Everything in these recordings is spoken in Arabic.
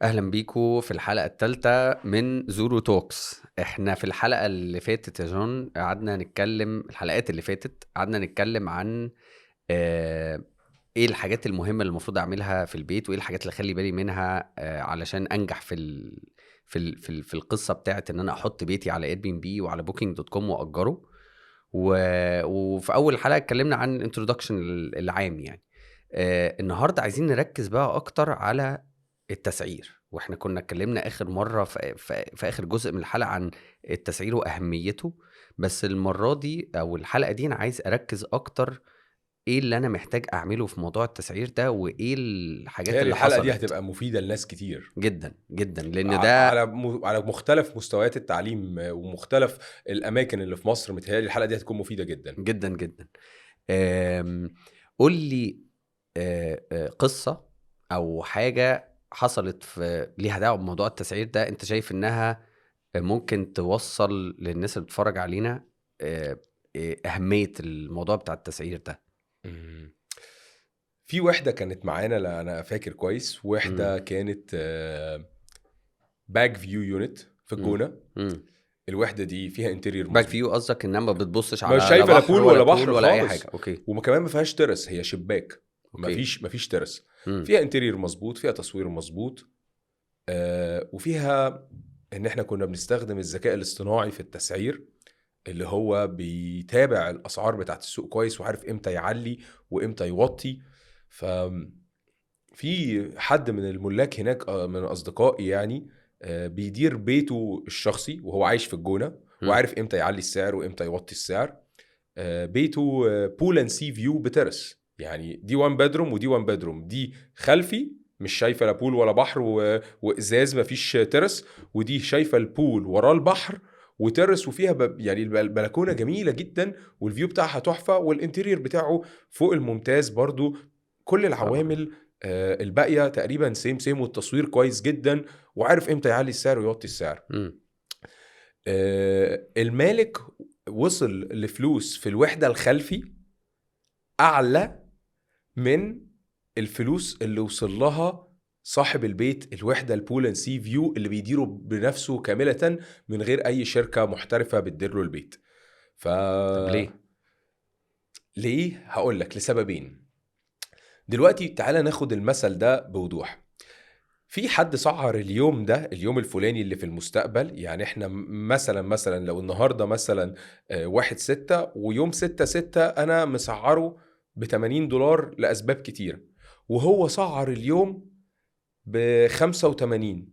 اهلا بيكو في الحلقه الثالثه من زورو توكس. احنا في الحلقه اللي فاتت يا جون قعدنا نتكلم، الحلقات اللي فاتت قعدنا نتكلم عن آه ايه الحاجات المهمه اللي المفروض اعملها في البيت، وايه الحاجات اللي اخلي بالي منها علشان انجح في القصه بتاعت ان انا احط بيتي على اير بي ام بي وعلى بوكينج دوت كوم واجره. وفي اول حلقه اتكلمنا عن الانترودكشن العام يعني. النهارده عايزين نركز بقى اكتر على التسعير، واحنا كنا اتكلمنا اخر مره في اخر جزء من الحلقه عن التسعير واهميته. بس المره دي او الحلقه دي انا عايز اركز اكتر ايه اللي انا محتاج اعمله في موضوع التسعير ده، وايه الحاجات هي اللي الحلقة دي حصلت. هتبقى مفيدة لناس كتير جدا جدا لان ده على مختلف مستويات التعليم ومختلف الأماكن اللي في مصر. متهيألي الحلقة دي هتكون مفيدة جدا. جدا جدا. قول لي قصة او حاجة حصلت في ليها دعوة بموضوع التسعير ده، انت شايف انها ممكن توصل للناس اللي بتتفرج علينا اهمية الموضوع بتاع التسعير ده. مم. في وحدة كانت معانا، لا أنا فاكر كويس، مم. وحدة كانت باك فيو يونت في مم. الجونة. مم. الوحدة دي فيها انتيرير باك فيو مظبوط، قصدك انها ما بتبصش مش على لا شايفة لا بحر بول ولا ولا بول بحر ولا اي حاجة؟ خالص، اوكي. وكمان ما فيهاش ترس، هي شباك. اوكي. مفيش ترس. مم. فيها انتيرير مظبوط، فيها تصوير مظبوط، وفيها ان احنا كنا بنستخدم الذكاء الاصطناعي في التسعير، اللي هو بيتابع الاسعار بتاعت السوق كويس وعارف امتى يعلي وامتى يوطي. ففي حد من الملاك هناك، من اصدقائي يعني، بيدير بيته الشخصي وهو عايش في الجونة، مم. وعارف امتى يعلي السعر وامتى يوطي السعر. بيته بول اند سي فيو بترس، يعني دي وان بدروم ودي وان بدروم، دي خلفي مش شايفه لا بول ولا بحر وازاز مفيش ترس، ودي شايفه البول وراه البحر وترس، وفيها يعني البلكونه جميله جدا والفيو بتاعها تحفه والانتيرير بتاعه فوق الممتاز برضو. كل طبعا. العوامل الباقيه تقريبا سيم والتصوير كويس جدا، وعارف امتى يعلي السعر ويوطي السعر. مم. المالك وصل لفلوس في الوحدة الخلفي أعلى من الفلوس اللي وصل لها صاحب البيت الوحدة البول اند سي فيو اللي بيديره بنفسه كاملة من غير أي شركة محترفة بتدير له البيت. ف طب ليه؟ ليه؟ هقول لك لسببين. دلوقتي تعالى ناخد المثل ده بوضوح. في حد سعر اليوم ده، اليوم الفلاني اللي في المستقبل، يعني احنا مثلا لو النهاردة مثلا 1/6 ويوم 6/6 انا مسعره ب$80 لأسباب كتيرة، وهو سعر اليوم ب85.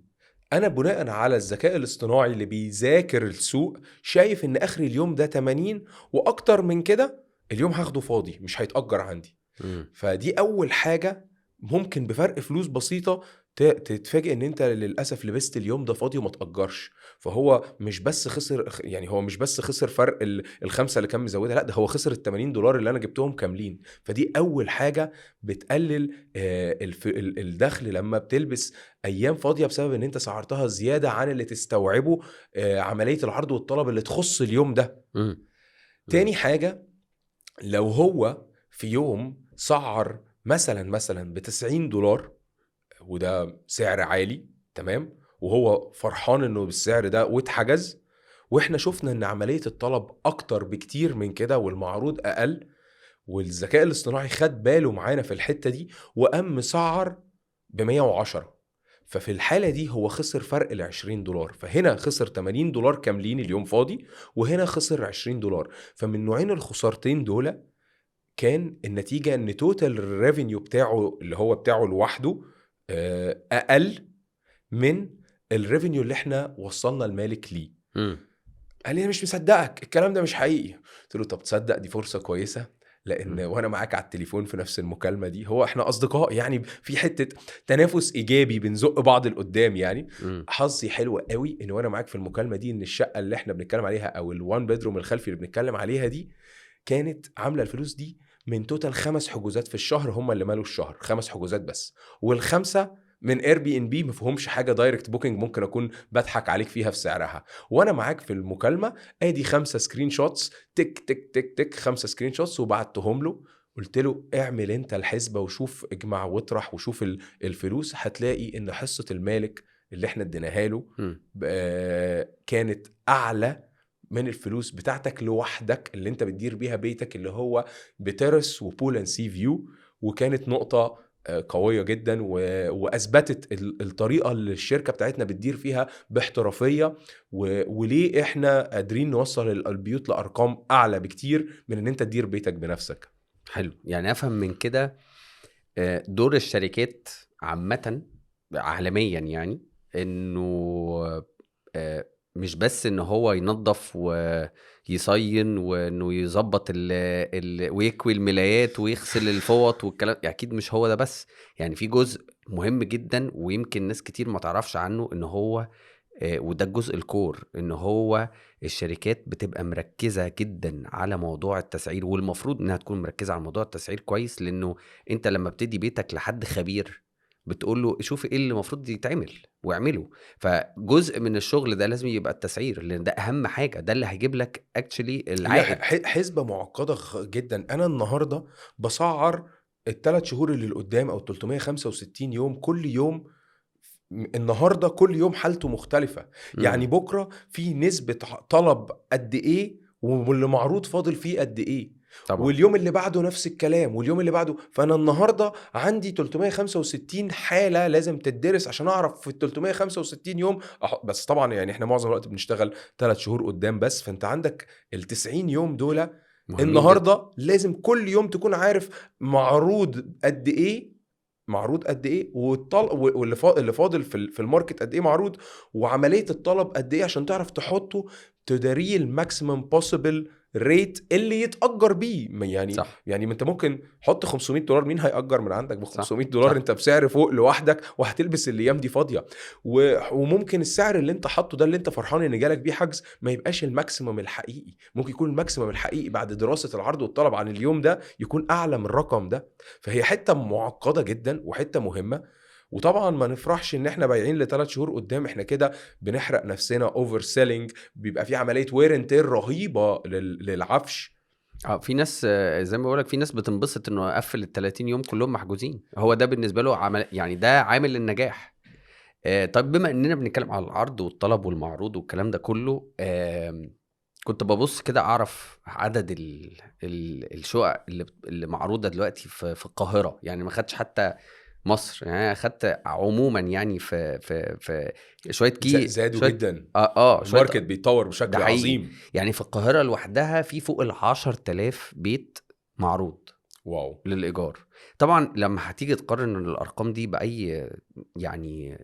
انا بناء على الذكاء الاصطناعي اللي بيذاكر السوق شايف ان اخر اليوم ده 80، واكتر من كده اليوم هاخده فاضي مش هيتأجر عندي. مم. فدي اول حاجة، ممكن بفرق فلوس بسيطة تتفاجئ ان انت للاسف لبست اليوم ده فاضي وما تأجرش. فهو مش بس خسر، يعني هو مش بس خسر فرق الخمسة اللي كان مزودها، لا ده هو خسر $80 اللي انا جبتهم كاملين. فدي اول حاجة بتقلل الدخل لما بتلبس ايام فاضية بسبب ان انت سعرتها زيادة عن اللي تستوعبه عملية العرض والطلب اللي تخص اليوم ده. مم. مم. تاني حاجة، لو هو في يوم سعر مثلا $90، وده سعر عالي تمام، وهو فرحان انه بالسعر ده واتحجز، واحنا شفنا ان عملية الطلب اكتر بكتير من كده والمعروض اقل، والذكاء الاصطناعي خد باله معانا في الحتة دي وقام مسعر ب110، ففي الحالة دي هو خسر فرق $20. فهنا خسر $80 كاملين اليوم فاضي، وهنا خسر $20. فمن نوعين الخسارتين دول كان النتيجة ان توتال الريفينيو بتاعه اللي هو بتاعه لوحده اقل من الريفينيو اللي احنا وصلنا المالك ليه. مم. قال لي انا مش مصدقك، الكلام ده مش حقيقي. قلت له طب تصدق دي فرصة كويسة، لان مم. وانا معاك على التليفون في نفس المكالمة دي، هو احنا اصدقاء يعني، في حتة تنافس ايجابي بنزق بعض لقدام يعني. مم. حظي حلو قوي ان وانا معاك في المكالمة دي ان الشقة اللي احنا بنتكلم عليها او الوان بيدروم الخلفي اللي بنتكلم عليها دي كانت عامله الفلوس دي من توتال 5 حجوزات في الشهر، هم اللي مالوا الشهر 5 حجوزات بس، والخمسه من اير بي ان بي ما فيهمش حاجه دايركت بوكينج ممكن اكون بضحك عليك فيها في سعرها. وانا معاك في المكالمه ادي 5 سكرين شوتس، تك تك تك تك 5 سكرين شوتس وبعتهم له، قلت له اعمل انت الحسبة وشوف، اجمع واطرح وشوف الفلوس، هتلاقي ان حصة المالك اللي احنا اديناها له مم. كانت اعلى من الفلوس بتاعتك لوحدك اللي انت بتدير بيها بيتك، اللي هو بترس وبول اند سي فيو. وكانت نقطة قوية جدا واثبتت الطريقة اللي الشركة بتاعتنا بتدير فيها باحترافية، وليه احنا قادرين نوصل البيوت لارقام اعلى بكتير من ان انت تدير بيتك بنفسك. حلو. يعني افهم من كده دور الشركات عامة عالميا، يعني انه مش بس ان هو ينظف ويصين وانه يظبط ويكوي الملايات ويغسل الفوط والكلام، اكيد مش هو ده بس. يعني في جزء مهم جدا ويمكن ناس كتير ما تعرفش عنه، ان هو وده الجزء الكور، ان هو الشركات بتبقى مركزة جدا على موضوع التسعير، والمفروض انها تكون مركزة على موضوع التسعير كويس، لانه انت لما بتدي بيتك لحد خبير بتقول له شوف ايه اللي المفروض يتعمل واعمله. فجزء من الشغل ده لازم يبقى التسعير، لان ده اهم حاجة، ده اللي هيجيب لك اكشلي هي العائد. حسبة معقدة جدا. انا النهاردة بسعر الثلاث شهور اللي قدام او 365 يوم، كل يوم النهارده كل يوم حالته مختلفة. يعني امم. بكرة في نسبة طلب قد ايه واللي معروض فاضل فيه قد ايه، طبعا. واليوم اللي بعده نفس الكلام، واليوم اللي بعده. فانا النهارده عندي 365 حالة لازم تدرس عشان اعرف في ال 365 يوم بس طبعا يعني احنا معظم الوقت بنشتغل 3 شهور قدام بس، فانت عندك ال 90 يوم دول مهمين جدا. النهارده لازم كل يوم تكون عارف معروض قد ايه، معروض قد ايه، اللي فاضل في الماركت قد ايه معروض، وعمليه الطلب قد ايه عشان تعرف تحطه تداريه الماكسيمم بوسيبل ريت اللي يتأجر بيه. يعني صح. يعني ما انت ممكن حط $500، مين هيأجر من عندك ب صح. $500؟ صح. انت بسعر فوق لوحدك وهتلبس الايام دي فاضيه. وممكن السعر اللي انت حاطه ده اللي انت فرحان ان جالك بيه حجز ما يبقاش الماكسيمم الحقيقي، ممكن يكون الماكسيمم الحقيقي بعد دراسه العرض والطلب عن اليوم ده يكون اعلى من الرقم ده. فهي حته معقده جدا وحته مهمه. وطبعا ما نفرحش ان احنا بايعين ل3 شهور قدام، احنا كده بنحرق نفسنا اوفر سيلينج، بيبقى في عمليه وير اند تير رهيبه للعفش. في ناس زي ما بقولك، في ناس بتنبسط انه اقفل ال 30 يوم كلهم محجوزين، هو ده بالنسبه له عمل، يعني ده عامل النجاح. طيب بما اننا بنتكلم على العرض والطلب والمعروض والكلام ده كله، كنت ببص كده اعرف عدد الشقق اللي معروضه دلوقتي في القاهره، يعني ما خدتش حتى مصر، يعني انا خدت عموما، يعني في شويه زادوا شويه جدا، شويه. الماركت بيتطور ده بشكل حقيقي. عظيم. يعني في القاهره لوحدها في فوق 10,000 بيت معروض واو. للإيجار. طبعا لما هتيجي تقارن الأرقام دي بأي يعني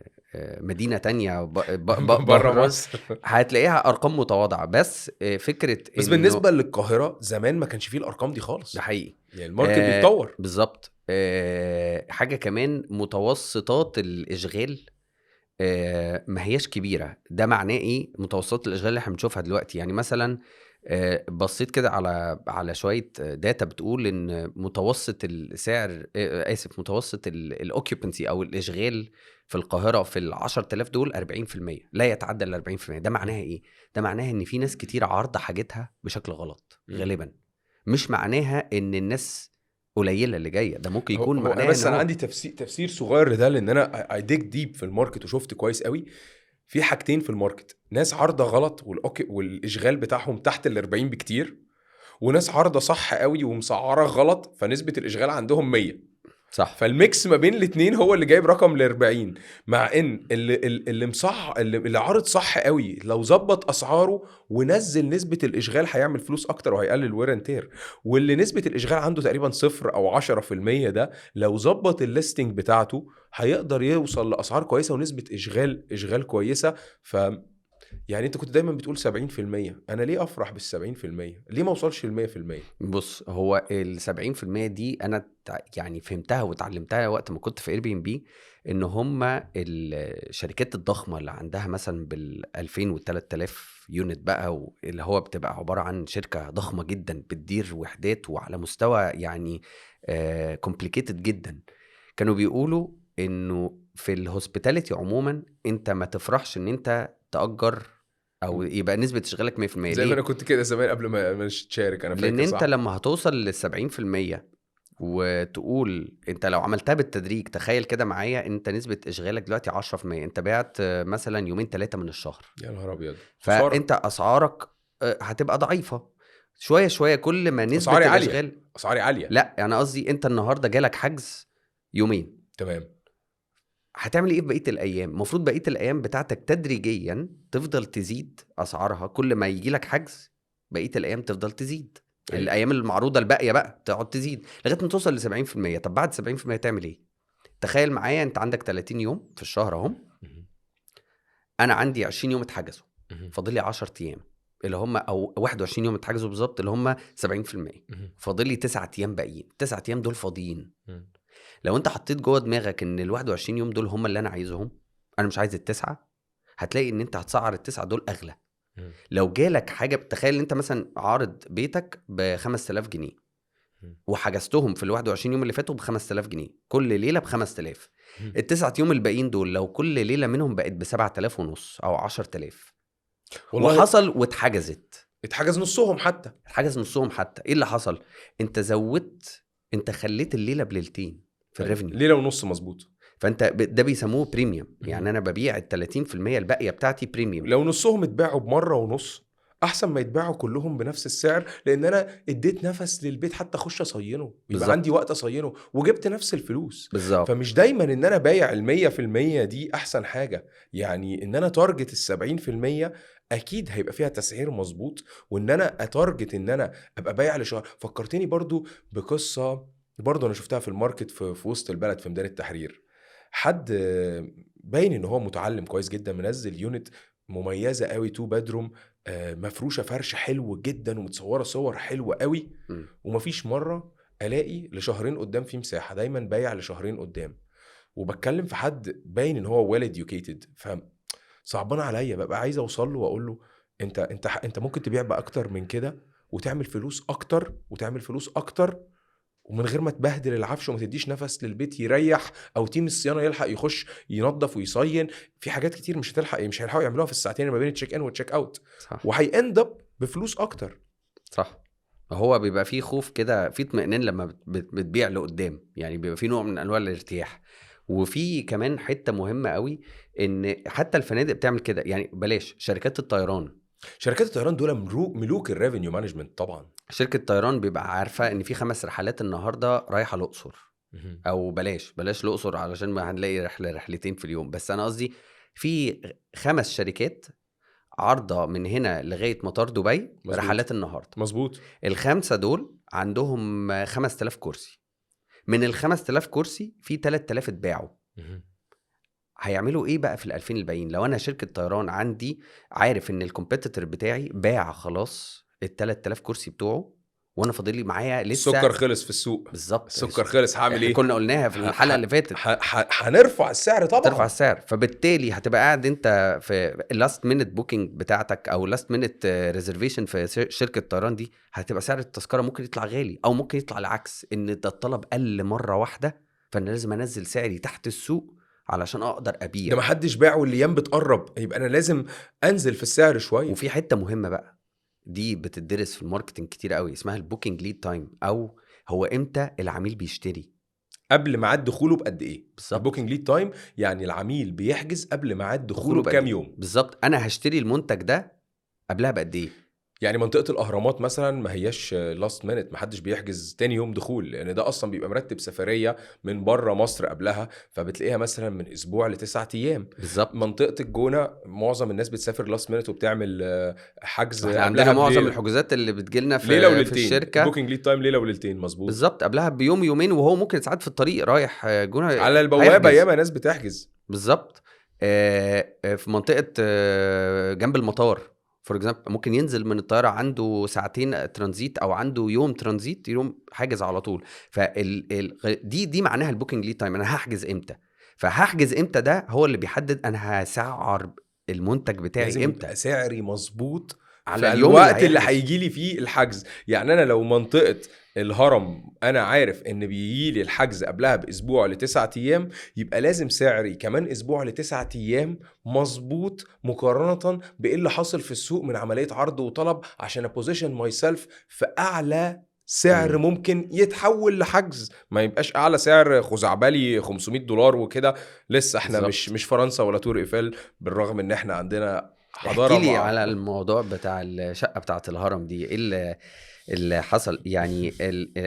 مدينة تانية بره بره، مصر. هتلاقيها أرقام متواضعة، بس فكرة بس إنه بالنسبه للقاهره زمان ما كانش فيه الارقام دي ده خالص، حقيقي. يعني الماركت بيتطور. بالظبط. حاجة كمان، متوسطات الإشغال ما هياش كبيرة. ده معناه ايه متوسطات الاشغال اللي احنا بنشوفها دلوقتي؟ يعني مثلا بصيت كده على شوية داتا بتقول ان متوسط السعر، متوسط الاوكيوبنسي او الاشغال في القاهرة في ال10,000 دول 40%، لا يتعدى ال 40%. ده معناها ايه؟ ده معناها ان في ناس كتير عارضة حاجتها بشكل غلط غالبا. مش معناها ان الناس قليلة اللي جاية، ده ممكن يكون هو معناها ان بس انا هو عندي تفسير صغير لده، لان انا اي ديك ديب في الماركت وشفت كويس قوي. في حاجتين في الماركت، ناس عارضه غلط والاشغال بتاعهم تحت ال 40 بكتير، وناس عارضه صح قوي ومسعره غلط فنسبه الاشغال عندهم 100. صح. فالميكس ما بين الاثنين هو اللي جايب رقم ل 40. مع ان اللي مصح اللي عارض صح قوي لو ظبط اسعاره ونزل نسبه الاشغال هيعمل فلوس اكتر وهيقلل وير اند تير. واللي نسبه الاشغال عنده تقريبا 0 او 10% ده لو ظبط الليستنج بتاعته هيقدر يوصل لاسعار كويسه ونسبه اشغال كويسه. ف يعني انت كنت دايما بتقول 70%، انا ليه افرح بال70%؟ ليه ما اوصلش ل100%؟ بص، هو ال70% دي أنا يعني فهمتها واتعلمتها وقت ما كنت في اير بي ام بي، إن هما الشركات الضخمة اللي عندها مثلا بال2000 و3000 يونت بقى، اللي هو بتبقى عبارة عن شركة ضخمة جدا بتدير وحدات وعلى مستوى يعني كومبليكيتد جدا. كانوا بيقولوا إنه في الهوسبيتاليتي عموما أنت ما تفرحش إن أنت تأجر أو يبقى نسبة اشغالك 100%. زي ما ليه؟ انا كنت كده زمان قبل ما تشارك، انا لان فاكر انت صح. لما هتوصل لل70%، وتقول انت لو عملتها بالتدريج، تخيل كده معايا انت نسبة اشغالك دلوقتي 10%، انت بعت مثلا يومين 3 من الشهر، يا نهار ابيض، خساره. فانت اسعارك هتبقى ضعيفة شوية شوية كل ما نسبة اسعاري عاليه، الاشغال. اسعاري عاليه. لا انا قصدي انت النهاردة جالك حجز يومين، تمام. هتعمل ايه في بقيه الايام؟ المفروض بقيه الايام بتاعتك تدريجيا تفضل تزيد اسعارها، كل ما يجي لك حجز بقيه الايام تفضل تزيد، ايوه. الايام المعروضه الباقيه بقى تقعد تزيد لغايه ما توصل ل 70%. طب بعد 70% تعمل ايه؟ تخيل معايا انت عندك 30 يوم في الشهر اهم، مهم. انا عندي 20 يوم اتحجزوا، مهم. فاضل لي 10 ايام اللي هم، او 21 يوم اتحجزوا بالظبط اللي هم 70%، مهم. فاضل لي 9 ايام باقيين، 9 ايام دول فاضيين. مهم. لو انت حطيت جوه دماغك ان ال 21 يوم دول هم اللي انا عايزهم، انا مش عايز التسعه، هتلاقي ان انت هتسعر التسعه دول اغلى. مهم. لو جالك حاجه، تخيل ان انت مثلا عارض بيتك ب 5000 جنيه مهم. وحجزتهم في ال 21 يوم اللي فاتوا ب 5000 جنيه، كل ليله ب 5000، مهم. التسعة يوم الباقيين دول لو كل ليله منهم بقت ب 7000 ونص او 10000 والله وحصل واتحجزت، اتحجز نصهم حتى. اتحجز نصهم حتى، ايه اللي حصل؟ انت زودت، انت خليت الليله بليلتين في أيوة. الريفنيو. ليله ونص مظبوط. فانت ده بيسموه بريميوم، مهم. يعني انا ببيع ال 30% الباقيه بتاعتي بريميوم. لو نصهم اتباعوا بمره ونص احسن ما يتباعوا كلهم بنفس السعر، لان انا اديت نفس للبيت حتى اخش اصينه، يبقى عندي بالظبط وقت اصينه وجبت نفس الفلوس. بالظبط فمش دايما ان انا بايع 100% دي احسن حاجه، يعني ان انا تارجت 70% اكيد هيبقى فيها تسعير مظبوط، وان انا اتارجت ان انا ابقى بايع لشهر. فكرتني برضو بقصه، برضو انا شفتها في الماركت في وسط البلد في ميدان التحرير. حد باين ان هو متعلم كويس جدا، منزل يونت مميزه قوي، 2 بيدروم، مفروشه فرش حلو جدا ومتصوره صور حلوه قوي، مم. ومفيش مره الاقي لشهرين قدام في مساحه، دايما بايع لشهرين قدام. وبتكلم في حد باين ان هو ويل educated، فصعبان عليا، ببقى عايز اوصل له واقول له انت ممكن تبيع باكتر من كده وتعمل فلوس اكتر وتعمل فلوس اكتر، ومن غير ما تبهدل العفش وما تديش نفس للبيت يريح، او تيم الصيانه يلحق يخش ينظف ويصين. في حاجات كتير مش هيلحقوا يعملوها في الساعتين اللي ما بين التشيك ان والتشيك اوت، صح وهيأند اب بفلوس اكتر. صح. هو بيبقى فيه خوف كده، في اطمئنان لما بتبيع لقدام، يعني بيبقى فيه نوع من انواع الارتياح. وفي كمان حته مهمه قوي، ان حتى الفنادق بتعمل كده، يعني بلاش شركات الطيران. شركات الطيران دول ملوك الريفينيو مانجمنت طبعا. شركه الطيران بيبقى عارفه ان في 5 رحلات النهارده رايحه الاقصر، مهم. او بلاش الاقصر علشان ما هنلاقي رحلتين في اليوم، بس انا قصدي في 5 شركات عارضه من هنا لغايه مطار دبي مظبوط رحلات النهارده. مظبوط. ال5 دول عندهم 5000 كرسي، من ال5000 كرسي في 3000 اتباعوا. مهم. هيعملوا ايه بقى في ال2000 الباقيين؟ لو انا شركه طيران عندي عارف ان الكومبيتيتور بتاعي باع خلاص ال3000 كرسي بتوعه، وانا فاضل لي معايا السكر لسه. خلص في السوق. بالظبط، السكر خلص، هعمل احنا ايه؟ كنا قلناها في الحلقه اللي فاتت، هنرفع السعر ترفع طبعا. السعر، فبالتالي هتبقى قاعد انت في اللاست مينت بوكينج بتاعتك او لاست مينت ريزرفيشن في شركه الطيران دي، هتبقى سعر التذكره ممكن يطلع غالي، او ممكن يطلع العكس ان ده الطلب قل مره واحده، فانا لازم انزل سعري تحت السوق علشان اقدر ابيع. ده محدش باع والايام بتقرب، يبقى انا لازم انزل في السعر شويه. وفي حته مهمه بقى، دي بتدرس في الماركتنج كتير قوي، اسمها البوكينج ليد تايم، او هو امتى العميل بيشتري. قبل ميعاد دخوله بقد ايه؟ بالظبط، البوكينج ليد تايم يعني العميل بيحجز قبل ميعاد دخوله بقد بكام إيه؟ يوم. بالظبط، انا هشتري المنتج ده قبلها بقد ايه. يعني منطقه الاهرامات مثلا ما هياش لاست مينت، محدش بيحجز تاني يوم دخول، لان ده اصلا بيبقى مرتب سفريه من بره مصر قبلها، فبتلاقيها مثلا من اسبوع ل9 ايام. بالظبط، منطقه الجونه معظم الناس بتسافر لاست مينت وبتعمل حجز احنا قبلها عندنا معظم بليله، الحجوزات اللي بتجيلنا ليله في وليلتين. الشركه البوكينج ليد تايم ليله وليلتين مظبوط. بالظبط، قبلها بيوم يومين، وهو ممكن ساعات في الطريق رايح جونه على البوابه هيحجز. ياما ناس بتحجز. بالظبط. في منطقه جنب المطار فور اكزامبل، ممكن ينزل من الطياره عنده ساعتين ترانزيت او عنده يوم ترانزيت، يوم حاجز على طول. دي معناها البوكينج ليد تايم، انا هحجز امتى، فهحجز امتى ده هو اللي بيحدد انا هسعر المنتج بتاعي لازم امتى يبقى سعري مظبوط على في اليوم اللي الوقت اللي هيحجز. هيجي لي فيه الحجز. يعني انا لو منطقه الهرم انا عارف ان بيجي لي الحجز قبلها باسبوع ل9 ايام، يبقى لازم سعري كمان اسبوع ل9 ايام مظبوط، مقارنه بايه اللي حاصل في السوق من عمليه عرض وطلب، عشان ابوزيشن ماي سيلف في اعلى سعر ممكن يتحول لحجز، ما يبقاش اعلى سعر خزعبلي $500 وكده. لسه احنا بالظبط. مش فرنسا ولا تور ايفل، بالرغم ان احنا عندنا احكي حضاره لي مع على الموضوع بتاع الشقة بتاعة الهرم دي، ايه اللي حصل يعني.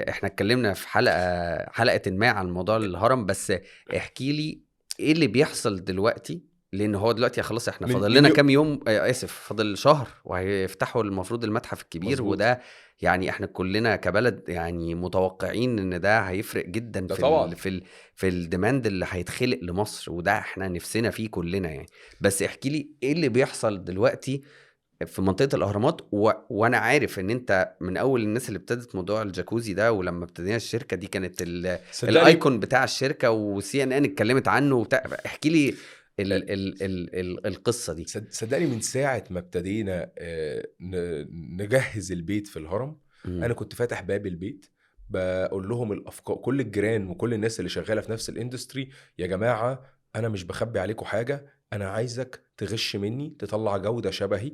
احنا اتكلمنا في حلقة ما عن موضوع الهرم، بس احكي لي ايه اللي بيحصل دلوقتي. لان هو دلوقتي خلاص احنا من فاضل من لنا يو... كام يوم، اسف، فاضل شهر وهيفتحوا المفروض المتحف الكبير، مظبوط. وده يعني احنا كلنا كبلد يعني متوقعين ان ده هيفرق جدا ده طبعا. في الديماند اللي هيتخلق لمصر، وده احنا نفسنا فيه كلنا يعني. بس احكي لي ايه اللي بيحصل دلوقتي في منطقة الأهرامات. وأنا عارف إن أنت من أول الناس اللي ابتدت موضوع الجاكوزي ده، ولما ابتدينا الشركة دي كانت صدقني الأيكون بتاع الشركة، وسي ان ان اتكلمت عنه احكي لي القصة دي. صدقني من ساعة ما ابتدينا نجهز البيت في الهرم، مم. أنا كنت فاتح باب البيت بقول لهم الأفكار، كل الجيران وكل الناس اللي شغالة في نفس الاندستري، يا جماعة أنا مش بخبي عليكم حاجة، أنا عايزك تغش مني تطلع جودة شبهي،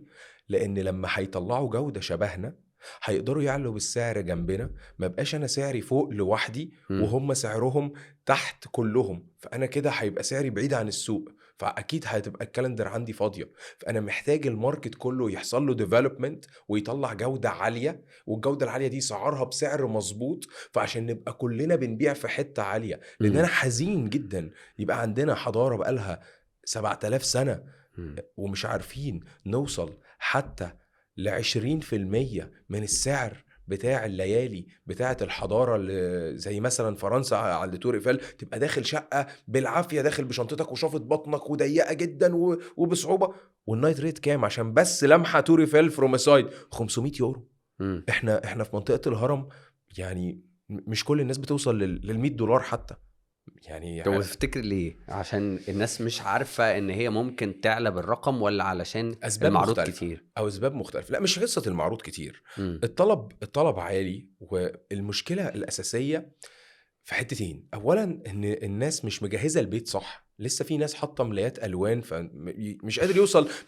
لأن لما هيطلعوا جودة شبهنا هيقدروا يعلوا بالسعر جنبنا، ما بقاش أنا سعري فوق لوحدي مم. وهم سعرهم تحت كلهم، فأنا كده هيبقى سعري بعيد عن السوق، فأكيد هتبقى الكالندر عندي فاضية. فانا محتاج الماركت كله يحصل له ديفلوبمنت ويطلع جوده عاليه، والجوده العاليه دي سعرها بسعر مظبوط، فعشان نبقى كلنا بنبيع في حته عاليه. لان انا مم. حزين جدا يبقى عندنا حضاره بقالها 7000 سنه مم. ومش عارفين نوصل حتى ل20% من السعر بتاع الليالي بتاعة الحضارة، اللي زي مثلا فرنسا على تور ايفل، تبقى داخل شقة بالعافية، داخل بشنطتك وشافط بطنك وضيقة جدا وبصعوبة، والنايت ريت كام عشان بس لمحة تور ايفل فروم سايد؟ 500 يورو. مم. احنا في منطقة الهرم يعني مش كل الناس بتوصل $100 حتى يعني. طب تفتكر ليه؟ عشان الناس مش عارفة إن هي ممكن تعلى بالرقم، ولا علشان اسباب المعروض مختلفه كتير؟ او اسباب مختلفه، لا مش قصه المعروض كتير، مم. الطلب عالي، والمشكله الاساسيه في حتتين. اولا ان الناس مش مجهزه البيت صح، لسه في ناس حاطه ملايات الوان، مش قادر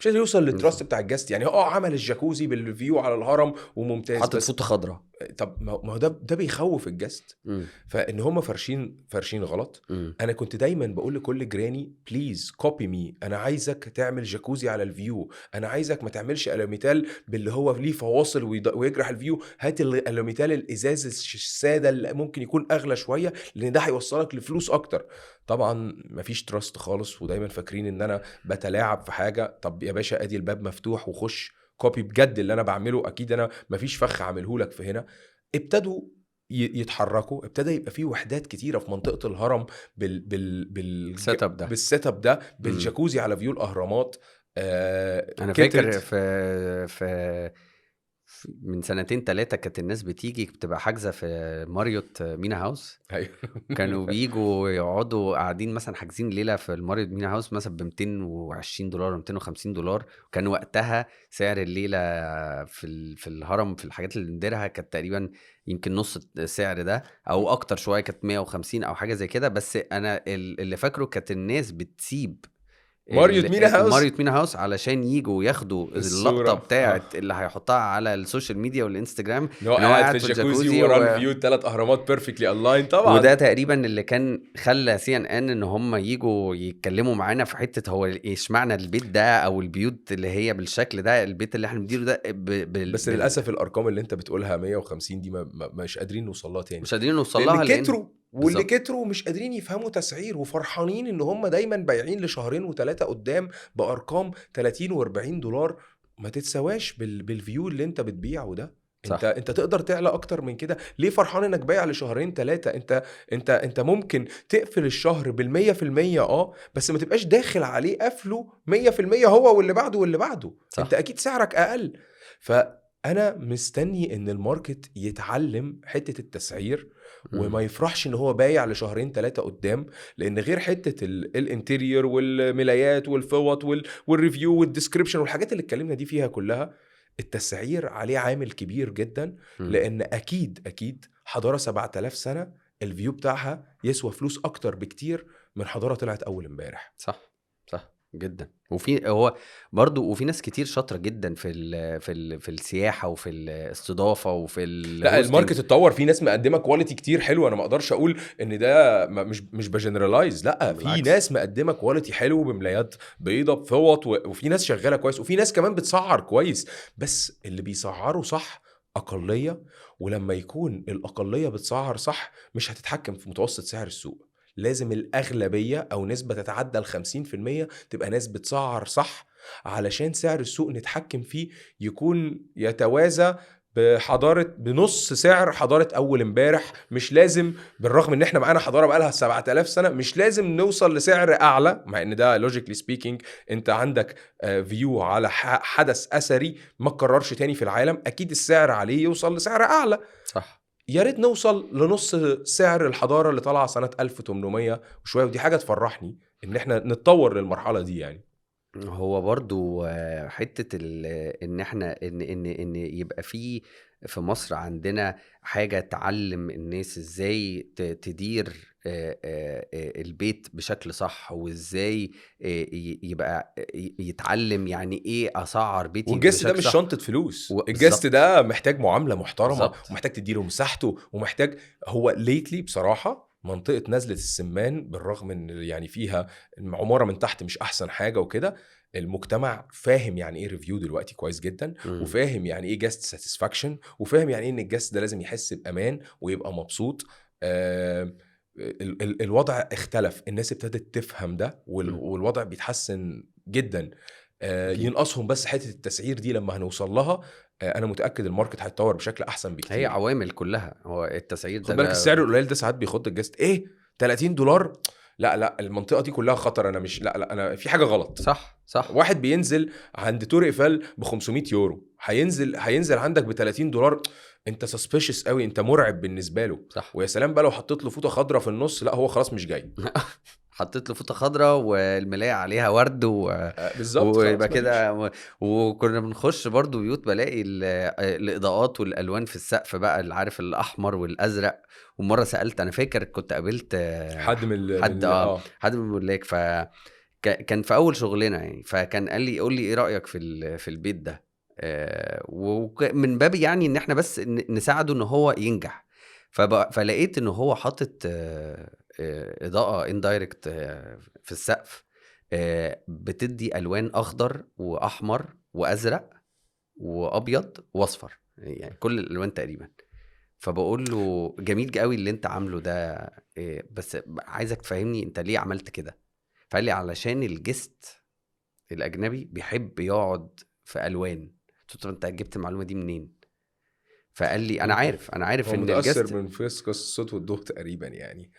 يوصل للتراست بتاع الجست. يعني عمل الجاكوزي بالفيو على الهرم وممتاز، حاطط بس فوطة خضراء. طب ما هو ده بيخوف الجست، مم. فان هم فرشين غلط. مم. انا كنت دايما بقول لكل جراني بليز كوبي مي، انا عايزك تعمل جاكوزي على الفيو، انا عايزك ما تعملش الوميتال باللي هو ليه فواصل ويجرح الفيو، هات الالوميتال الازاز الساده اللي ممكن يكون اغلى شويه، لان ده هيوصلك لفلوس اكتر. طبعا مفيش تراست خالص، ودايما فاكرين ان انا بتلاعب في حاجه. طب يا باشا ادي الباب مفتوح وخش كوبي بجد اللي انا بعمله، اكيد انا مفيش فخ عامله لك في هنا. ابتدوا يتحركوا، ابتدى يبقى فيه وحدات كتيره في منطقه الهرم السيت اب ده. بالسيت اب ده، مم. بالجاكوزي على فيو الاهرامات. انا فاكر كترت. من سنتين 3 كانت الناس بتيجي بتبقى حاجزه في ماريوت مينا هاوس. ايوه. كانوا بييجوا يقعدوا قاعدين مثلا حاجزين ليله في الماريوت مينا هاوس مثلا ب $220 $250. كان وقتها سعر الليله في الهرم في الحاجات اللي بنديرها كانت تقريبا يمكن نص السعر ده او اكتر شويه، كانت 150 او حاجه زي كده. بس انا اللي فاكره كانت الناس بتسيب ماريوت مينا هاوس الماريوت مينا هاوس علشان يجوا ياخدوا اللقطة الصوره بتاعت اللي هيحطها على السوشيال ميديا والانستجرام، ان هو ان هو قاعد في قاعد في الجاكوزي الجاكوزي وراه الفيو 3 اهرامات بيرفكتلي الاين وده طبعا. تقريبا اللي كان خلى سي ان ان ان هم يجوا يتكلموا معانا في حتة هو ايش معنى البيت ده، او البيوت اللي هي بالشكل ده، البيت اللي احنا بنديره ده بس للاسف الارقام اللي انت بتقولها 150 دي مش قادرين نوصل لها تاني، مش قادرين نوصل لان لها لان كتروا، واللي بالظبط. كتروا مش قادرين يفهموا تسعير، وفرحانين ان هم دايما بايعين لشهرين وثلاثه قدام بارقام $30 و$40 ما تتسواش بالفيو اللي انت بتبيعه ده. انت صح. انت تقدر تعلى اكتر من كده ليه؟ فرحان انك بايع لشهرين ثلاثه؟ انت ممكن تقفل الشهر بال100%، بس ما تبقاش داخل عليه قفله 100% هو واللي بعده واللي بعده، انت صح. اكيد سعرك اقل. فانا مستني ان الماركت يتعلم حته التسعير، مم. وما يفرحش ان هو بايع لشهرين ثلاثه قدام، لان غير حته الانتيريور والملايات والفوط والريفيو والديسكريبشن والحاجات اللي اتكلمنا دي فيها كلها، التسعير عليه عامل كبير جدا. مم. لان اكيد حضاره 7000 سنه الفيو بتاعها يسوى فلوس اكتر بكتير من حضاره طلعت اول امبارح. صح. صح. جدا. وفي هو برضو، وفي ناس كتير شاطره جدا في السياحه وفي الاستضافه وفي لا الهوستنج. الماركت اتطور، في ناس مقدمه كواليتي كتير حلو، انا ما اقدرش اقول ان ده مش بجنرالايز، لا في بالعكس. ناس مقدمه كواليتي حلو بملايات بيضه بفوط وفي ناس شغاله كويس، وفي ناس كمان بتسعر كويس، بس اللي بيسعروا صح اقليه. ولما يكون الاقليه بتسعر صح مش هتتحكم في متوسط سعر السوق، لازم الاغلبيه او نسبه تتعدى ال 50% تبقى ناس بتسعر صح، علشان سعر السوق نتحكم فيه يكون يتوازى بنص سعر حضاره اول امبارح. مش لازم، بالرغم ان احنا معانا حضاره بقالها 7000 سنه، مش لازم نوصل لسعر اعلى، مع ان ده لوجيكلي سبيكينج انت عندك فيو على حدث اثري ما اتكررش تاني في العالم، اكيد السعر عليه يوصل لسعر اعلى. صح. يا ريت نوصل لنص سعر الحضاره اللي طالعه سنه 1800 وشويه، ودي حاجه تفرحني ان احنا نتطور للمرحله دي يعني. هو برضو حتة ان احنا ان يبقى في مصر عندنا حاجة تعلم الناس ازاي تدير البيت بشكل صح، وازاي يبقى يتعلم يعني ايه اسعر بيتي والجست ده بشكل مش صح. شنطة فلوس، الجست بالظبط. ده محتاج معاملة محترمة، بالظبط. ومحتاج تديله مساحته، ومحتاج هو ليتلي بصراحة منطقة نزلة السمان، بالرغم ان يعني فيها عمارة من تحت مش احسن حاجة وكده، المجتمع فاهم يعني ايه ريفيو دلوقتي كويس جدا، مم. وفاهم يعني ايه جست ساتسفاكشن، وفاهم يعني ايه ان الجست ده لازم يحس بامان ويبقى مبسوط. الوضع اختلف، الناس ابتدت تفهم ده، مم. والوضع بيتحسن جدا. اكيد. ينقصهم بس حته التسعير دي، لما هنوصل لها انا متاكد الماركت هيتطور بشكل احسن هي بكتير. عوامل كلها، هو التسعير خد بالك ده. السعر القليل ده ساعات بيخض الجست، ايه $30؟ لا لا المنطقه دي كلها خطر، انا مش، لا لا انا في حاجه غلط. صح. صح. واحد بينزل عند تور ايفل ب 500 يورو، هينزل عندك ب $30، انت سسبيشس قوي، انت مرعب بالنسبه له. صح. ويا سلام بقى لو حطيت له فوطه خضراء في النص، لا هو خلاص مش جاي. حطيت له فوطه خضراء والملايه عليها ورد بالظبط ويبقى خلاص مفيش. كده وكنا بنخش برضو بيوت، بلاقي الاضاءات والالوان في السقف بقى، اللي عارف الاحمر والازرق. ومره سالت، انا فاكر كنت قابلت حد حد حد من الملاك، كان في اول شغلنا يعني، فكان قال لي قول لي ايه رايك في البيت ده، ومن باب يعني ان احنا بس نساعده ان هو ينجح. فلقيت ان هو حاطط اضاءه اندايركت في السقف، بتدي الوان اخضر واحمر وازرق وابيض واصفر، يعني كل الالوان تقريبا. فبقول له جميل قوي اللي انت عامله ده، بس عايزك تفهمني انت ليه عملت كده. فقال لي علشان الجست الاجنبي بيحب يقعد في الوان. قلت له طب انت جبت المعلومه دي منين؟ فقال لي انا عارف، انا عارف هو ان متأثر الجست، من فيسقس الصوت والضوء تقريبا يعني.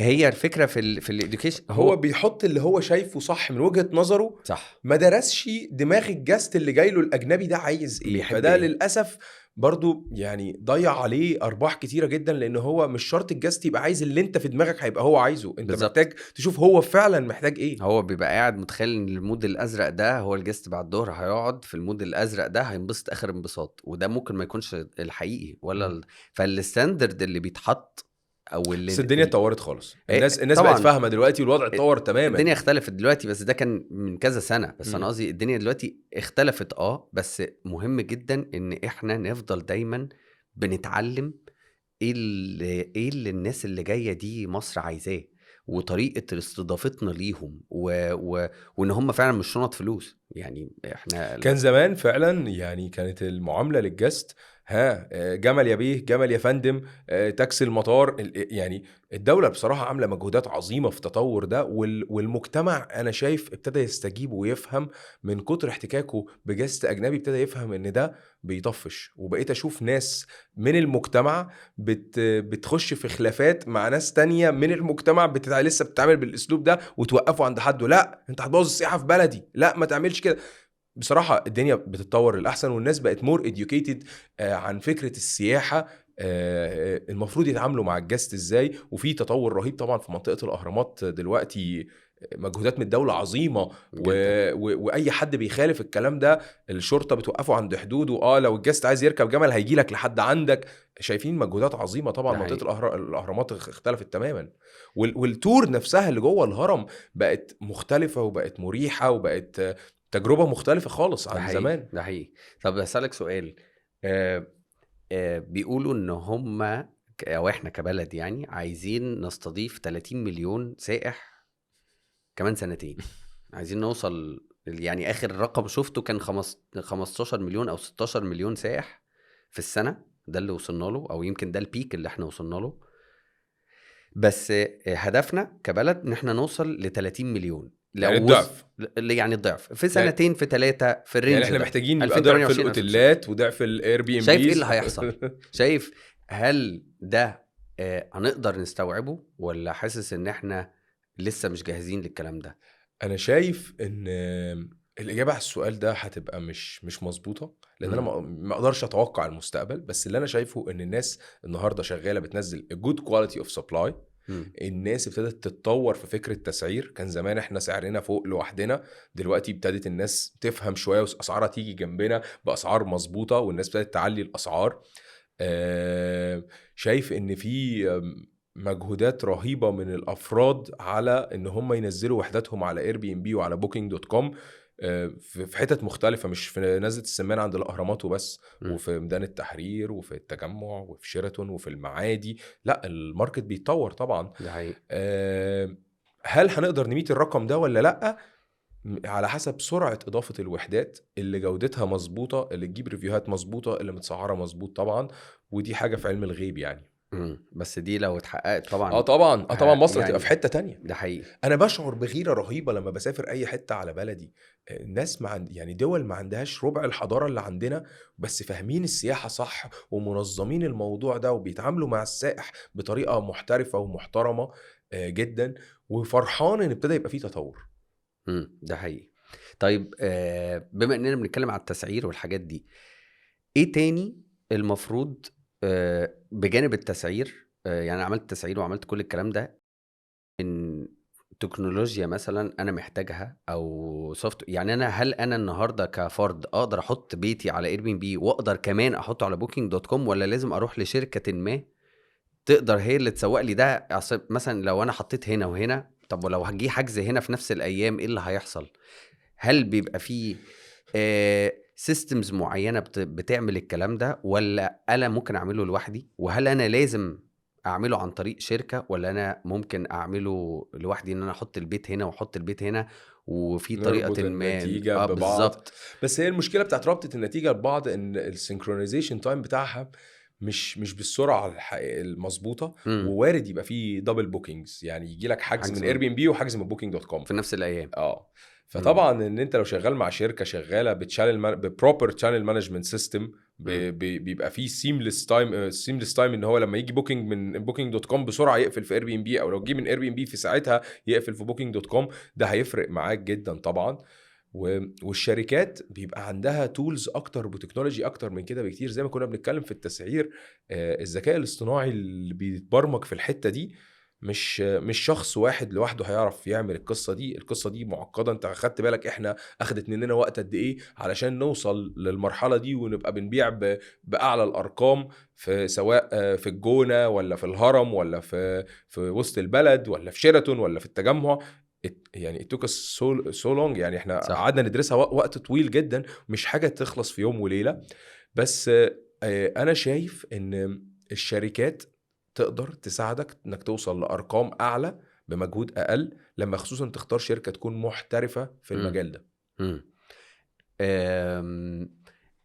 هي الفكره في الاديوكيشن. هو هو بيحط اللي هو شايفه صح من وجهة نظره، صح. ما درسش دماغ الجاست اللي جاي له الأجنبي ده عايز ايه، بيحب فده ايه. للأسف برضو يعني ضيع عليه أرباح كتيرة جدا، لأن هو مش شرط الجاست يبقى عايز اللي انت في دماغك هيبقى هو عايزه، انت بالظبط. محتاج تشوف هو فعلا محتاج ايه. هو بيبقى قاعد متخيل ان المود الازرق ده هو الجست بعد الظهر هيقعد في المود الازرق ده هينبسط اخر انبساط، وده ممكن ما يكونش الحقيقي ولا مم. فالستاندرد اللي بيتحط او بس الدنيا اتطورت خالص، الناس بقت طبعا فاهمة دلوقتي، والوضع اتطور الدنيا تماما. اختلفت دلوقتي، بس ده كان من كذا سنة. بس انا مم. قصدي الدنيا دلوقتي اختلفت، بس مهم جدا ان احنا نفضل دايما بنتعلم ايه اللي الناس اللي جاية دي مصر عايزاه، وطريقة استضافتنا ليهم وان هم فعلا مش شنط فلوس يعني احنا كان زمان فعلا يعني كانت المعامله للجست، ها جمل يا بيه، جمل يا فندم، تاكسي المطار، يعني الدوله بصراحه عامله مجهودات عظيمه في التطور ده، والمجتمع انا شايف ابتدى يستجيب ويفهم من كتر احتكاكه بجست اجنبي، ابتدى يفهم ان ده بيطفش. وبقيت اشوف ناس من المجتمع بتخش في خلافات مع ناس تانية من المجتمع لسه بتتعامل بالاسلوب ده، وتوقفوا عند حده، لا انت هتبوظ السياحه في بلدي، لا ما تعملش كده. بصراحة الدنيا بتتطور للأحسن، والناس بقت مور educated عن فكرة السياحة، المفروض يتعاملوا مع الجست ازاي. وفي تطور رهيب طبعا في منطقة الأهرامات دلوقتي، مجهودات من الدوله عظيمه جدا. واي حد بيخالف الكلام ده الشرطه بتوقفه عند حدوده. لو الجست عايز يركب جمل هيجي لك لحد عندك. شايفين مجهودات عظيمه طبعا. ده منطقه حقيقي. الاهرامات اختلفت تماما، والتور نفسها اللي جوه الهرم بقت مختلفه وبقت مريحه وبقت تجربه مختلفه خالص ده عن حقيقي. زمان. ده حقيقي. طب هسألك سؤال. آه بيقولوا ان هم او احنا كبلد يعني عايزين نستضيف 30 مليون سائح كمان سنتين. عايزين نوصل، يعني اخر رقم شفته كان 15 مليون او 16 مليون سائح في السنة. ده اللي وصلنا له، او يمكن ده البيك اللي احنا وصلنا له. بس هدفنا كبلد ان احنا نوصل ل 30 مليون. يعني لو الضعف. يعني الضعف في يعني سنتين، في ثلاثة، في يعني الرينج احنا ده، محتاجين يبقى ضعف 2028 2029. الاوتيلات وضعف الاير بي ام شايف ايه اللي بيز. هيحصل؟ شايف هل ده هنقدر نستوعبه، ولا حاسس ان احنا لسه مش جاهزين للكلام ده؟ انا شايف ان الاجابه على السؤال ده هتبقى مش مظبوطه، لان انا مم. ما اقدرش اتوقع المستقبل. بس اللي انا شايفه ان الناس النهارده شغاله بتنزل جود كواليتي اوف سبلاي. مم. الناس ابتدت تتطور في فكره تسعير. كان زمان احنا سعرنا فوق لوحدنا، دلوقتي ابتدت الناس تفهم شويه واسعارها تيجي جنبنا باسعار مظبوطه، والناس ابتدت تعلي الاسعار. شايف ان في مجهودات رهيبة من الافراد على ان هم ينزلوا وحداتهم على اير بي ام بي وعلى بوكينج دوت كوم في حتت مختلفة، مش في نزلة السمان عند الاهرامات وبس، مم. وفي ميدان التحرير وفي التجمع وفي شيراتون وفي المعادي. لا، الماركت بيتطور طبعا. ده حقيقي. هل هنقدر نميت الرقم ده ولا لا؟ على حسب سرعة إضافة الوحدات اللي جودتها مظبوطة، اللي تجيب ريفيوهات مظبوطة، اللي متسعرة مظبوط طبعا. ودي حاجة في علم الغيب يعني. بس دي لو اتحققت طبعا. طبعا مصر هتبقى في يعني حتة تانية. ده حقيقي. انا بشعر بغيرة رهيبة لما بسافر اي حتة على بلدي. الناس يعني دول ما عندهاش ربع الحضارة اللي عندنا، بس فاهمين السياحة صح ومنظمين الموضوع ده وبيتعاملوا مع السائح بطريقة محترفة ومحترمة جدا. وفرحان ان ابتدى يبقى فيه تطور. ده حقيقي. طيب بما اننا بنتكلم على التسعير والحاجات دي، ايه تاني المفروض بجانب التسعير؟ يعني أنا عملت تسعير وعملت كل الكلام ده، ان تكنولوجيا مثلا انا محتاجها او سوفت. يعني هل انا النهارده كفرد اقدر احط بيتي على اير بي ام بي واقدر كمان احطه على بوكينج دوت كوم، ولا لازم اروح لشركة ما تقدر هي اللي تسوق لي ده؟ مثلا لو انا حطيت هنا وهنا، طب ولو هجي حجز هنا في نفس الايام ايه اللي هيحصل؟ هل بيبقى فيه سيستمز معينة بتعمل الكلام ده، ولا انا ممكن اعمله لوحدي؟ وهل انا لازم اعمله عن طريق شركة، ولا انا ممكن اعمله لوحدي، ان انا احط البيت هنا واحط البيت هنا وفي نربط طريقة ما؟ النتيجة ببعض. بالظبط. بس هي المشكلة بتاعت ربطة النتيجة ببعض ان السينكرونايزيشن تايم بتاعها مش بالسرعة المظبوطة. امم ووارد يبقى فيه دبل بوكينجز، يعني يجي لك حجز حجز من اير بي ام بي وحجز من بوكينج دوت كوم في نفس الايام. امم فطبعا ان انت لو شغال مع شركه شغاله ببروبر تشانل مانجمنت سيستم، امم بيبقى فيه سيمليس تايم ان هو لما يجي بوكينج من بوكينج دوت كوم بسرعه يقفل في اير بي ام بي، او لو جه من اير بي ام بي في ساعتها يقفل في بوكينج دوت كوم. ده هيفرق معاك جدا طبعا. والشركات بيبقى عندها تولز اكتر وتكنولوجي اكتر من كده بكتير. زي ما كنا بنتكلم في التسعير، الذكاء الاصطناعي اللي بيتبرمج في الحته دي مش شخص واحد لوحده هيعرف يعمل القصه دي معقده. انت خدت بالك احنا اخدت مننا وقت قد ايه علشان نوصل للمرحله دي ونبقى بنبيع باعلى الارقام، في سواء في الجونه ولا في الهرم ولا في وسط البلد ولا في شيراتون ولا في التجمع. يعني it took us so long. يعني احنا صح. قعدنا ندرسها وقت طويل جدا، مش حاجه تخلص في يوم وليله. بس انا شايف ان الشركات تقدر تساعدك انك توصل لارقام اعلى بمجهود اقل، لما خصوصا تختار شركه تكون محترفه في امم المجال ده. امم أم،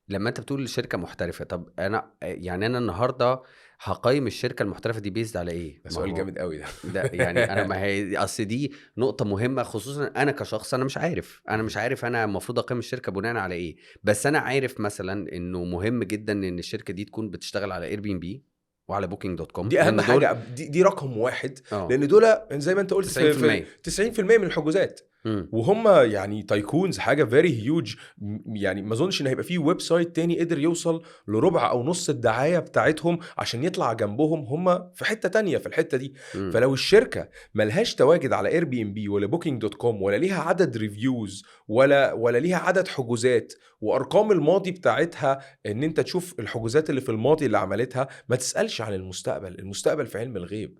لما انت بتقول شركة محترفة، طب انا النهاردة هقيم الشركة المحترفة دي بيزد على ايه؟ ده ما سؤال هو جامد قوي ده. ده يعني انا، ما هي اصل دي نقطة مهمة، خصوصا انا كشخص انا مش عارف انا المفروض اقيم الشركة بناء على ايه. بس انا عارف مثلا انه مهم جدا ان الشركة دي تكون بتشتغل على اير بي ام بي وعلى بوكينج دوت كوم، دي اهم لان دول حاجه، دي رقم واحد. اه لان دول زي ما انت قلت في 90%. 90% من الحجوزات. وهم يعني تايكونز حاجه فيري هيوج. يعني ما اظنش ان هيبقى فيه ويب سايت تاني قدر يوصل لربع او نص الدعايه بتاعتهم عشان يطلع جنبهم. هم في حته تانية في الحته دي. فلو الشركه ملهاش تواجد على اير بي ام بي ولا بوكينج دوت كوم ولا ليها عدد ريفيوز ولا ليها عدد حجوزات وارقام الماضي بتاعتها ان انت تشوف الحجوزات اللي في الماضي اللي عملتها، ما تسالش عن المستقبل. المستقبل في علم الغيب.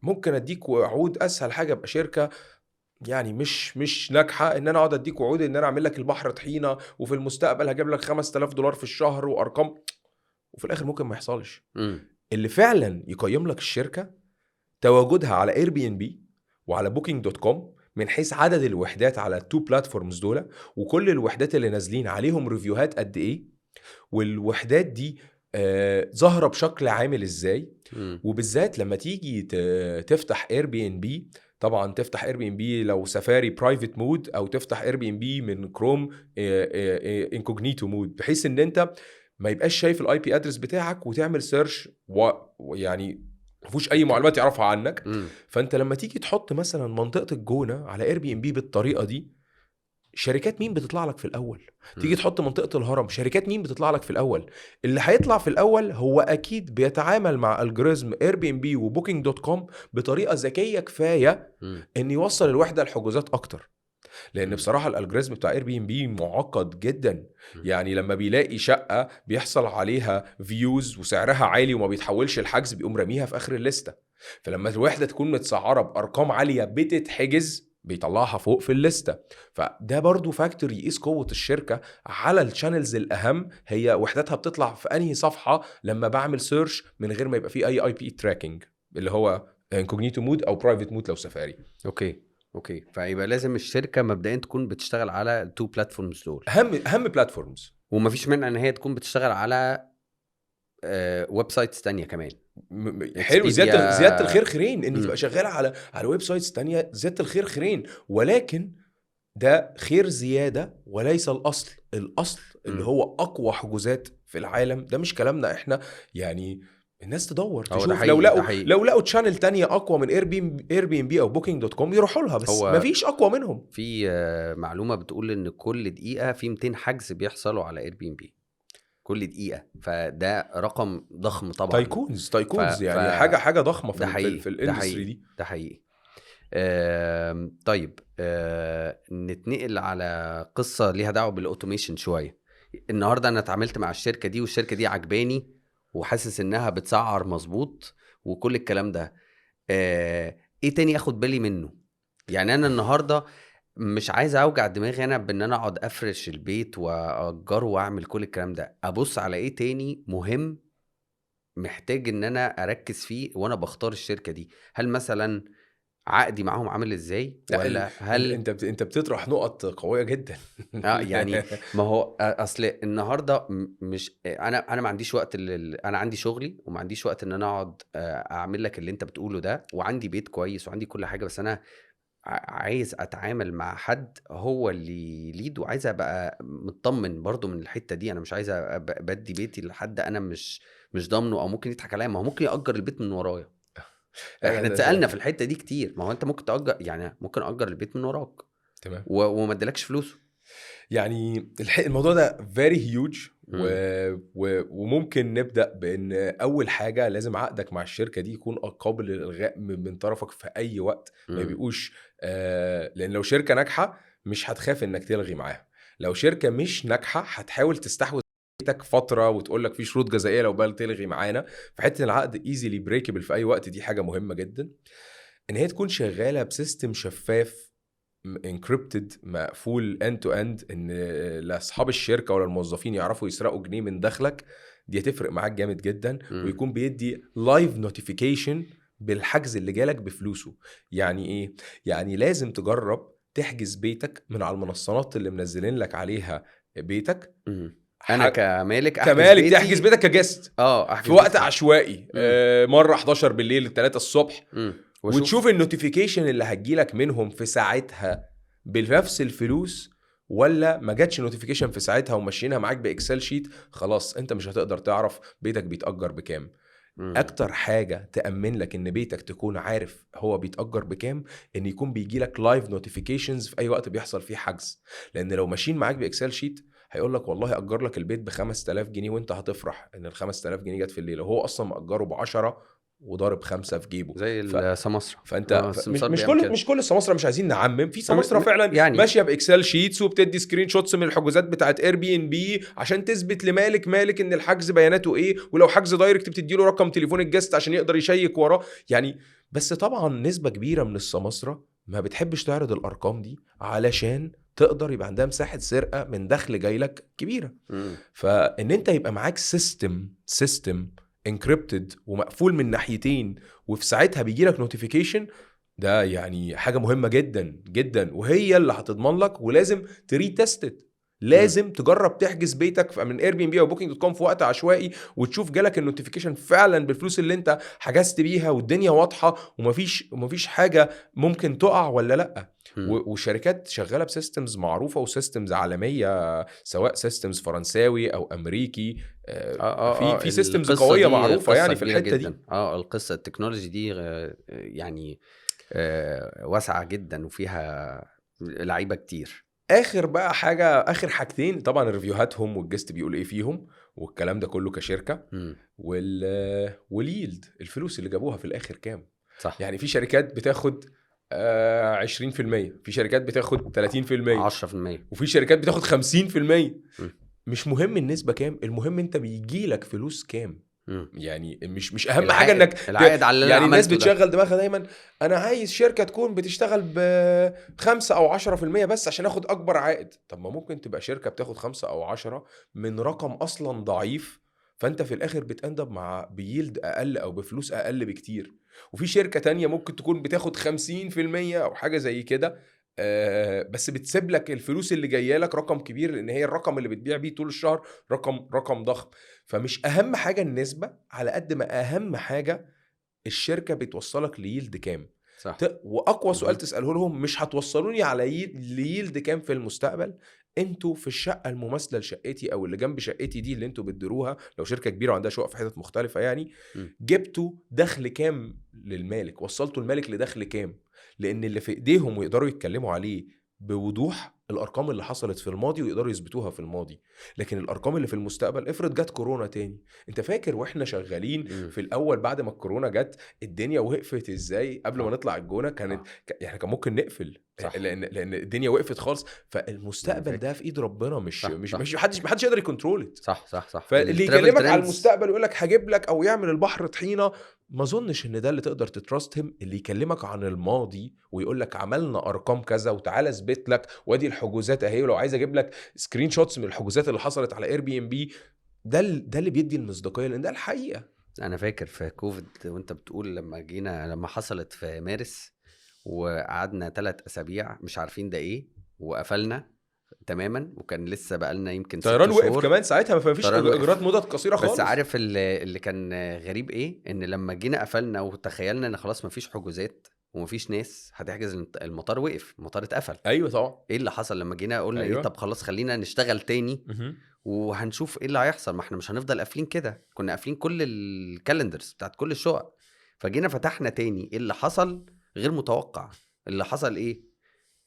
ممكن اديك وعود، اسهل حاجه ابقى شركه يعني مش ناجحه ان انا اقعد اديك وعود ان انا اعمل لك البحر طحينه وفي المستقبل هجيب لك $5000 في الشهر وارقام، وفي الاخر ممكن ما يحصلش. اللي فعلا يقيم لك الشركه تواجدها على اير بي ان بي وعلى بوكينج دوت كوم من حيث عدد الوحدات على التو بلاتفورمز دول، وكل الوحدات اللي نازلين عليهم ريفيوهات قد ايه، والوحدات دي ظاهره بشكل عامل ازاي. وبالذات لما تيجي تفتح اير بي ان بي، طبعا تفتح اير بي ان بي لو سفاري برايفت مود او تفتح اير بي ان بي من كروم انكوجنيتو مود، بحيث ان انت ما يبقاش شايف الاي بي ادرس بتاعك وتعمل سيرش ويعني مفيش اي معلومات يعرفها عنك. فانت لما تيجي تحط مثلا منطقه الجونه على اير بي ان بي بالطريقه دي، شركات مين بتطلع لك في الاول؟ تيجي تحط منطقه الهرم، شركات مين بتطلع لك في الاول؟ اللي هيطلع في الاول هو اكيد بيتعامل مع الجوريزم اير بي ام بي وبوكينج دوت كوم بطريقه ذكيه كفايه ان يوصل الوحده لحجوزات اكتر. لان بصراحه الالجوريزم بتاع اير بي ام بي معقد جدا. يعني لما بيلاقي شقه بيحصل عليها فيوز وسعرها عالي وما بيتحولش الحجز، بيقوم راميها في اخر الليسته. فلما الوحده تكون متسعره بارقام عاليه بتتحجز، بيطلعها فوق في الليسته. فده برضو فاكتور يقيس قوه الشركه على الشانلز الاهم، هي وحداتها بتطلع في انهي صفحه لما بعمل سيرش من غير ما يبقى فيه اي بي تراكنج، اللي هو انكوجنيتو مود او برايفت مود لو سفاري. اوكي فيبقى لازم الشركه مبدئيا تكون بتشتغل على التو بلاتفورمز دول، اهم بلاتفورمز. ومفيش مانع ان هي تكون بتشتغل على ويب سايتس تانية كمان. حلو، زياده الخير خيرين ان تبقى شغاله على ويب سايتس تانية، زياده الخير خيرين، ولكن ده خير زياده وليس الاصل. الاصل اللي هو اقوى حجوزات في العالم، ده مش كلامنا احنا. يعني الناس تدور تشوف لو لقوا تشانل تانية اقوى من اير بي ام بي او بوكينج دوت كوم يروحوا لها، بس مفيش اقوى منهم. في معلومه بتقول ان كل دقيقه في 200 حجز بيحصلوا على اير بي ام بي كل دقيقه، فده رقم ضخم طبعا. تايكونز يعني حاجه ضخمه في الاندستري دي. ده حقيقي. طيب نتنقل على قصه ليها دعوه بالاوتوميشن شويه. النهارده انا اتعاملت مع الشركه دي والشركه دي عجباني وحاسس انها بتسعر مظبوط وكل الكلام ده. ايه تاني اخد بالي منه؟ يعني انا النهارده مش عايز اوجع دماغي انا بان انا اقعد افرش البيت واجره واعمل كل الكلام ده. ابص على ايه تاني مهم محتاج ان انا اركز فيه وانا بختار الشركه دي؟ هل مثلا عقدي معاهم عامل ازاي، ولا هل انت بتطرح نقط قويه جدا. يعني ما هو اصل النهارده مش انا ما عنديش وقت انا عندي شغلي وما عنديش وقت ان انا اقعد اعمل لك اللي انت بتقوله ده، وعندي بيت كويس وعندي كل حاجه، بس انا عايز اتعامل مع حد هو اللي ليد، وعايز ابقى مطمن برضو من الحته دي. انا مش عايز بدي بيتي لحد انا مش ضامنه، او ممكن يضحك عليا. ما هو ممكن يأجر البيت من ورايا. احنا اتسالنا في الحته دي كتير. ما هو انت ممكن تأجر، يعني ممكن أجر البيت من وراك تمام وما ادلكش فلوسه. يعني الموضوع ده very huge وممكن نبدأ بأن أول حاجة لازم عقدك مع الشركة دي يكون قابل للإلغاء من طرفك في أي وقت. ما بيبقوش لأن لو شركة ناجحة مش هتخاف إنك تلغي معاها. لو شركة مش ناجحة هتحاول تستحوذ بيتك فترة وتقول لك في شروط جزائية لو بقى تلغي معانا. فحتة العقد ايزيلي بريكبل في أي وقت دي حاجة مهمة جدا. إن هي تكون شغالة بسيستم شفاف انكريبتد مقفول end to end، ان لاصحاب الشركه ولا الموظفين يعرفوا يسرقوا جنيه من دخلك. دي هتفرق معاك جامد جدا. ويكون بيدي لايف نوتيفيكيشن بالحجز اللي جالك بفلوسه. يعني ايه؟ يعني لازم تجرب تحجز بيتك من على المنصات اللي منزلين لك عليها بيتك. انا كمالك تحجز بيتك كجست في وقت عشوائي مره 11 بالليل 3 الصبح وتشوف النوتيفيكيشن اللي هتجيلك منهم في ساعتها بنفس الفلوس، ولا ما جاتش نوتيفيكيشن في ساعتها وماشيينها معاك باكسل شيت. خلاص انت مش هتقدر تعرف بيتك بيتأجر بكام. اكتر حاجه تامن لك ان بيتك تكون عارف هو بيتاجر بكام، ان يكون بيجي لك لايف نوتيفيكيشنز في اي وقت بيحصل فيه حجز. لان لو ماشيين معاك باكسل شيت هيقول لك والله اجر لك البيت ب 5000 جنيه وانت هتفرح ان ال 5000 جنيه جت في الليله، وهو اصلا مأجره ب 10 وضارب 5 في جيبه. زي السماسرة. فانت مش السمسار مش بيعمل كل كده. مش كل السماسره، مش عايزين نعمم، في سماسره م- فعلا يعني ماشيه باكسل شيتس وبتدي سكرين شوتس من الحجوزات بتاعت اير بي ان بي عشان تثبت لمالك ان الحجز بياناته ايه، ولو حجز دايركت بتدي له رقم تليفون الجست عشان يقدر يشيك وراه يعني. بس طبعا نسبه كبيره من السماسره ما بتحبش تعرض الارقام دي علشان تقدر يبقى عندها مساحه سرقه من دخل جاي لك كبيره. م- فان انت يبقى معاك سيستم انكريبتد ومقفول من ناحيتين، وفي ساعتها بيجي لك نوتيفيكيشن، ده يعني حاجه مهمه جدا جدا، وهي اللي هتضمن لك. ولازم تريتستد، لازم تجرب تحجز بيتك من اير بي ام بي او بوكينج دوت كوم في وقت عشوائي وتشوف جالك النوتيفيكيشن فعلا بالفلوس اللي انت حجزت بيها والدنيا واضحه ومفيش حاجه ممكن تقع ولا لا. م. والشركات شغاله بسيستمز معروفه وسيستمز عالميه، سواء سيستمز فرنساوي او امريكي. في سيستمز القصة قويه دي معروفه قصة يعني في كبيرة الحته دي. جدا. القصة التكنولوجي دي يعني واسعة جدا وفيها لعيبة كتير. اخر بقى حاجه، اخر حاجتين طبعا ريفيوهاتهم والجست بيقول ايه فيهم والكلام ده كله كشركه، م. واليلد الفلوس اللي جابوها في الاخر كام. صح. يعني في شركات بتاخد 20%، في شركات بتاخد 30%، 10%. وفي شركات بتاخد 50%. م. مش مهم النسبه كام، المهم انت بيجيلك فلوس كام. م. يعني مش اهم حاجه انك العائد على اللي انا يعني الناس عملته ده. بتشغل دماغها دايما انا عايز شركه تكون بتشتغل ب5 او 10% بس عشان اخد اكبر عائد. طب ما ممكن تبقى شركه بتاخد 5 او 10 من رقم اصلا ضعيف، فانت في الاخر بتندب مع بيلد اقل او بفلوس اقل بكتير. وفي شركه تانية ممكن تكون بتاخد 50% او حاجه زي كده، بس بتسيب لك الفلوس اللي جايه لك رقم كبير، لان هي الرقم اللي بتبيع بيه طول الشهر رقم ضخم. فمش اهم حاجه النسبه على قد ما اهم حاجه الشركه بتوصلك ليلد كام. صح. واقوى سؤال مهم. تساله لهم، مش هتوصلوني على ليلد كام في المستقبل، انتوا في الشقه المماثله لشقتي او اللي جنب شقتي دي اللي انتوا بتديروها، لو شركه كبيره وعندها شقق في حتت مختلفه يعني، م. جبتوا دخل كام للمالك، وصلتوا المالك لدخل كام. لان اللي في ايديهم ويقدروا يتكلموا عليه بوضوح الارقام اللي حصلت في الماضي ويقدروا يثبتوها في الماضي. لكن الارقام اللي في المستقبل، افرض جت كورونا تاني، انت فاكر واحنا شغالين م. في الاول بعد ما الكورونا جت الدنيا وقفت ازاي قبل ما نطلع الجونه؟ كانت يعني كان ممكن نقفل، صح. لان الدنيا وقفت خالص. فالمستقبل فاكر. ده في ايد ربنا، مش صح. مش صح. مش محدش يقدر يكنترول. صح. صح. صح. فاللي الترافل يكلمك على ترندز. المستقبل ويقول لك هجيب لك او يعمل البحر طحينه، ما اظنش ان ده اللي تقدر تتراستهم. اللي يكلمك عن الماضي ويقول لك عملنا ارقام كذا وتعالى اثبت لك وادي الحجوزات اهي، ولو عايز اجيب لك سكرين شوتس من الحجوزات اللي حصلت على اير بي ام بي، ده اللي بيدي المصداقيه، لان ده الحقيقه. انا فاكر في كوفيد وانت بتقول لما حصلت في مارس وقعدنا 3 اسابيع مش عارفين ده ايه وقفلنا تماما، وكان لسه بقالنا يمكن 6 طيران وقف شهور. كمان ساعتها، ما فيش طيران وقف. اجراءات مدد قصيره خالص. بس عارف اللي كان غريب ايه؟ ان لما جينا قفلنا وتخيلنا ان خلاص مفيش حجوزات ومفيش ناس هتحجز، المطار وقف، المطار اتقفل. ايوه طبعا. ايه اللي حصل لما جينا قلنا أيوة. ايه؟ طب خلاص خلينا نشتغل تاني وهنشوف ايه اللي هيحصل، ما احنا مش هنفضل قافلين كده. كنا قافلين كل الكالندرز بتاعت كل الشقق، فجينا فتحنا تاني. ايه اللي حصل؟ غير متوقع. اللي حصل ايه؟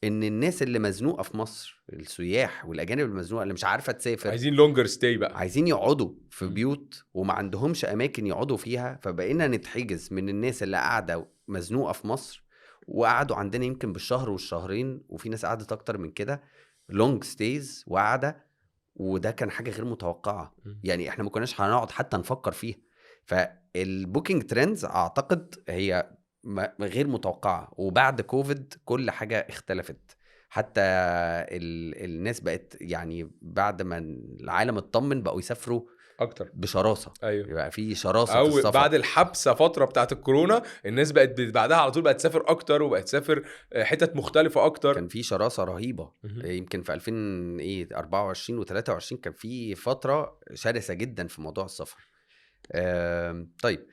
ان الناس اللي مزنوقه في مصر، السياح والاجانب المزنوقه اللي مش عارفه تسافر، عايزين لونجر ستاي بقى، عايزين يقعدوا في بيوت وما عندهمش اماكن يقعدوا فيها، فبقينا نتحجز من الناس اللي قاعده مزنوقه في مصر وقعدوا عندنا يمكن بالشهر والشهرين، وفي ناس قعدت اكتر من كده لونج ستيز وقعده. وده كان حاجه غير متوقعه، يعني احنا ما كناش هنقعد حتى نفكر فيها. فالبوكينج ترندز اعتقد هي غير متوقعه، وبعد كوفيد كل حاجه اختلفت. حتى الناس بقت يعني بعد ما العالم اطمن بقوا يسافروا اكتر بشراسه. ايوه، يبقى في شراسه او في السفر. بعد الحبسه فتره بتاعت الكورونا الناس بقت بعدها على طول بقت تسافر اكتر وبقت تسافر حتت مختلفه اكتر. كان في شراسه رهيبه. يمكن في 2024 و23 كان في فتره شرسه جدا في موضوع السفر. طيب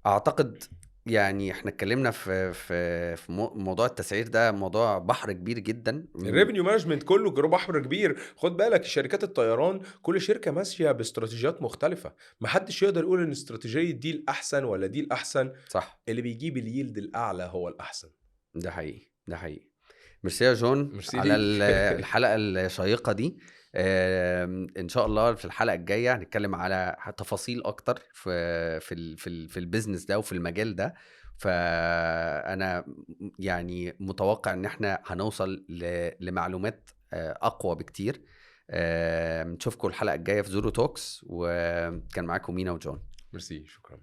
اعتقد يعني احنا اتكلمنا في موضوع التسعير ده موضوع بحر كبير جدا. الريفينيو مانجمنت كله بحر كبير. خد بالك شركات الطيران كل شركه ماشيه باستراتيجيات مختلفه، محدش يقدر يقول ان استراتيجيه دي الاحسن ولا دي الاحسن. صح، اللي بيجيب اليلد الاعلى هو الاحسن. ده حقيقي، ده حقيقي. ميرسي يا جون ميرسي على ليك. الحلقة الشيقة دي. ان شاء الله في الحلقة الجاية هنتكلم على تفاصيل اكتر في البيزنس ده وفي المجال ده. فانا يعني متوقع ان احنا هنوصل لمعلومات اقوى بكتير. نشوفكم الحلقة الجاية في زورو توكس، وكان معاكم مينا وجون. ميرسي، شكرا.